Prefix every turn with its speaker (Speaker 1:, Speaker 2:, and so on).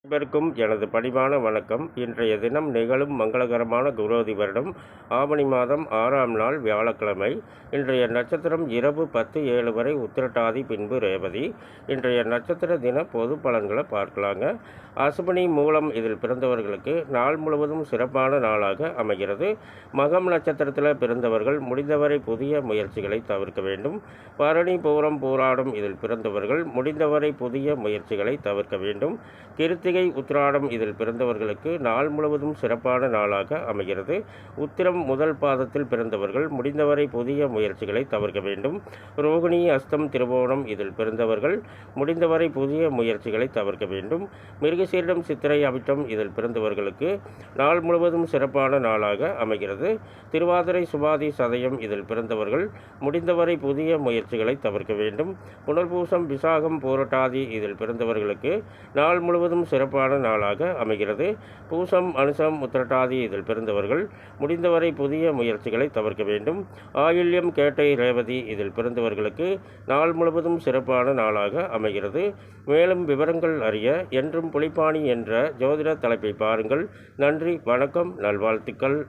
Speaker 1: அனைவருக்கும் எனது பணிவான வணக்கம். இன்றைய தினம் நிகழும் மங்களகரமான குரோதி வருடம் ஆவணி மாதம் 6ஆம் நாள் வியாழக்கிழமை. இன்றைய நட்சத்திரம் இரவு 10:07 வரை உத்திரட்டாதி, பின்பு ரேவதி. இன்றைய நட்சத்திர தின பொது பலன்களை பார்க்கலாங்க. அசுபனி மூலம் இதில் பிறந்தவர்களுக்கு நாள் முழுவதும் சிறப்பான நாளாக அமைகிறது. மகம் நட்சத்திரத்தில் பிறந்தவர்கள் முடிந்தவரை புதிய முயற்சிகளை தவிர்க்க வேண்டும். பரணி, பூரம், பூராடம் இதில் பிறந்தவர்கள் முடிந்தவரை புதிய முயற்சிகளை தவிர்க்க வேண்டும். கிருத்திகை, உத்திராடம் இதில் பிறந்தவர்களுக்கு நாள் முழுவதும் சிறப்பான நாளாக அமைகிறது. உத்திரம் முதல் பாதத்தில் பிறந்தவர்கள் முடிந்தவரை புதிய முயற்சிகளை தவிர்க்க வேண்டும். ரோகிணி, அஸ்தம், திருவோணம் இதில் பிறந்தவர்கள் முடிந்தவரை புதிய முயற்சிகளை தவிர்க்க வேண்டும். மிருகசீரிடம், சித்திரை, அவிட்டம் இதில் பிறந்தவர்களுக்கு நாள் முழுவதும் சிறப்பான நாளாக அமைகிறது. திருவாதிரை, சுவாதி, சதயம் இதில் பிறந்தவர்கள் முடிந்தவரை புதிய முயற்சிகளை தவிர்க்க வேண்டும். புனர்பூசம், விசாகம், பூரட்டாதி இதில் பிறந்தவர்களுக்கு நாள் முழுவதும் சிறப்பான நாளாக அமைகிறது. பூசம், அனுசம், உத்திரட்டாதி இதில் பிறந்தவர்கள் முடிந்தவரை புதிய முயற்சிகளை தவிர்க்க வேண்டும். ஆயில்யம், கேட்டை, ரேவதி இதில் பிறந்தவர்களுக்கு நாள் முழுவதும் சிறப்பான நாளாக அமைகிறது. மேலும் விவரங்கள் அறிய என்றும் புலிப்பாணி என்ற ஜோதிட தலைப்பை பாருங்கள். நன்றி, வணக்கம், நல்வாழ்த்துக்கள்.